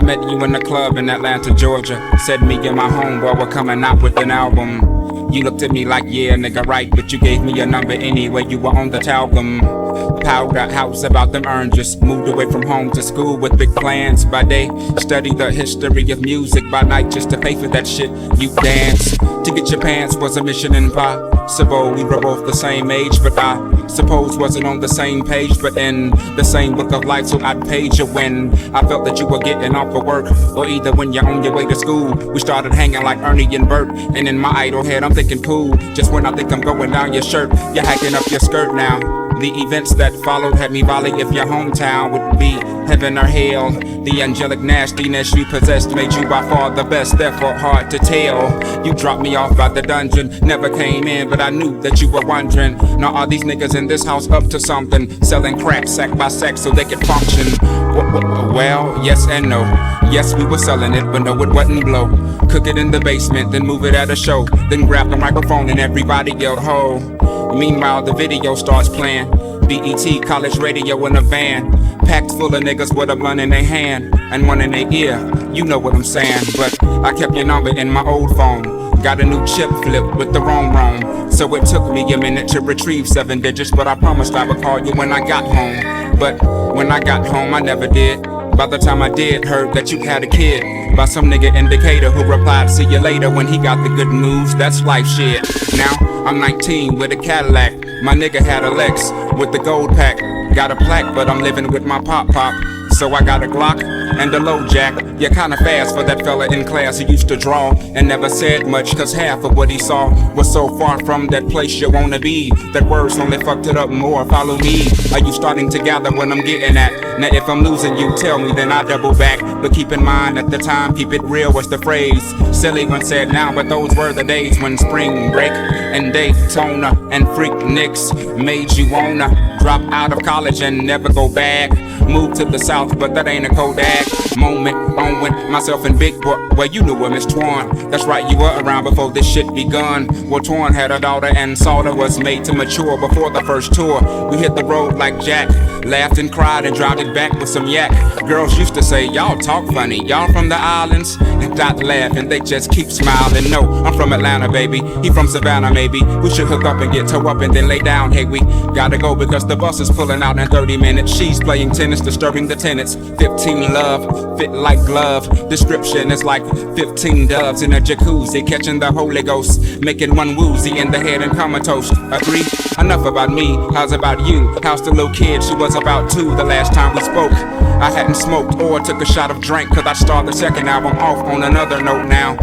met you in the club in Atlanta, Georgia. Said me and my homeboy were coming out with an album. You looked at me like, yeah, nigga, right, but you gave me your number anyway, you were on the talcum. Powder house about them earned, just moved away from home to school with big plans. By day, study the history of music. By night, just to pay for that shit, you dance. To get your pants was a mission impossible. We were both the same age, but I suppose wasn't on the same page, but in the same book of life, so I'd page you when I felt that you were getting off of work, or either when you're on your way to school. We started hanging like Ernie and Bert, and in my idle head I'm thinking cool. Just when I think I'm going down your shirt, you're hacking up your skirt now. The events that followed had me volley if your hometown would be heaven or hell. The angelic nastiness you possessed made you by far the best, therefore hard to tell. You dropped me off by the dungeon, never came in, but I knew that you were wondering, now are these niggas in this house up to something? Selling crack sack by sack so they could function. Well, yes and no. Yes, we were selling it, but no, it wasn't blow. Cook it in the basement, then move it at a show, then grab the microphone and everybody yelled ho. Meanwhile, the video starts playing. BET, college radio in a van, packed full of niggas with a blunt in their hand and one in their ear. You know what I'm saying, but I kept your number in my old phone. Got a new chip flip with the wrong. So it took me a minute to retrieve 7 digits, but I promised I would call you when I got home. But when I got home, I never did. By the time I did, heard that you had a kid by some nigga indicator who replied, see you later, when he got the good news. That's life shit. Now I'm 19 with a Cadillac. My nigga had a Lex with the gold pack. Got a plaque, but I'm living with my pop. So I got a Glock and a low jack. You're kinda fast for that fella in class who used to draw and never said much, cause half of what he saw was so far from that place you wanna be. That words only fucked it up more. Follow me. Are you starting to gather what I'm getting at? Now if I'm losing you, tell me, then I double back. But keep in mind at the time, keep it real was the phrase. Silly when said now, but those were the days when spring break and Daytona and freak Nicks made you wanna drop out of college and never go back. Move to the south, but that ain't a Kodak moment. On with myself and Big Boy. Well, you knew Miss Twan. That's right, you were around before this shit begun. Well, Twan had a daughter and Salter was made to mature before the first tour. We hit the road like Jack, laughed and cried and drowned it back with some yak. Girls used to say, y'all talk funny, y'all from the islands? And Dot laugh and they just keep smiling. No, I'm from Atlanta, baby. He from Savannah, maybe. We should hook up and get toe up and then lay down. Hey, we gotta go because the bus is pulling out in 30 minutes. She's playing tennis, disturbing the tenants. 15 love, fit like glove. Description is like 15 doves in a jacuzzi, catching the Holy Ghost, making one woozy in the head and comatose. Agree? Enough about me, how's about you? How's the little kid? She was about 2 the last time we spoke. I hadn't smoked or took a shot of drink, cause I started the second album off on another note now.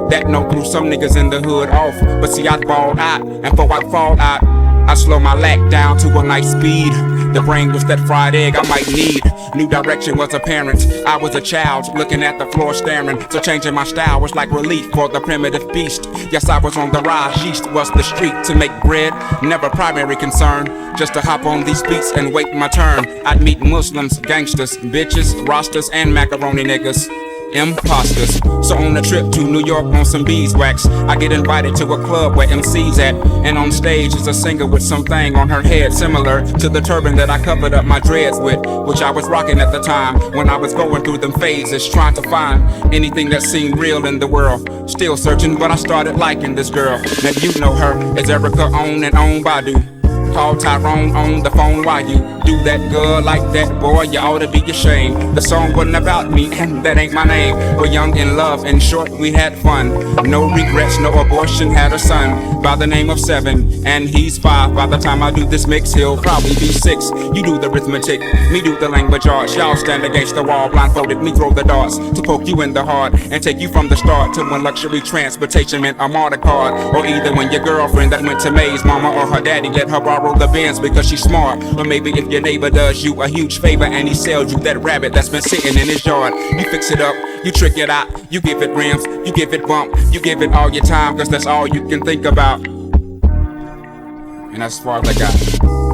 That note threw some niggas in the hood off, but see I balled out, and before I fall out, I slow my lack down to a nice speed. The brain was that fried egg I might need. New direction was apparent. I was a child looking at the floor staring. So changing my style was like relief for the primitive beast. Yes, I was on the rise. Yeast was the street to make bread. Never primary concern. Just to hop on these beats and wait my turn. I'd meet Muslims, gangsters, bitches, rosters, and macaroni niggas. Imposters. So on a trip to New York on some beeswax, I get invited to a club where MC's at, and on stage is a singer with something on her head similar to the turban that I covered up my dreads with, which I was rocking at the time when I was going through them phases, trying to find anything that seemed real in the world. Still searching, but I started liking this girl. Now you know her as Erica on and on Badu. Call Tyrone on the phone while you do that girl like that, boy, you ought to be ashamed. The song wasn't about me, and that ain't my name. We're young in love, in short, we had fun. No regrets, no abortion, had a son by the name of 7, and he's 5. By the time I do this mix, he'll probably be 6. You do the arithmetic, me do the language arts. Y'all stand against the wall, blindfolded, me throw the darts to poke you in the heart and take you from the start to when luxury transportation meant a martyr card. Or either when your girlfriend that went to May's mama or her daddy let her borrow the Benz because she's smart. Or maybe if your neighbor does you a huge favor and he sells you that rabbit that's been sitting in his yard. You fix it up, you trick it out, you give it rims, you give it bump, you give it all your time, cause that's all you can think about. And that's as far as I got.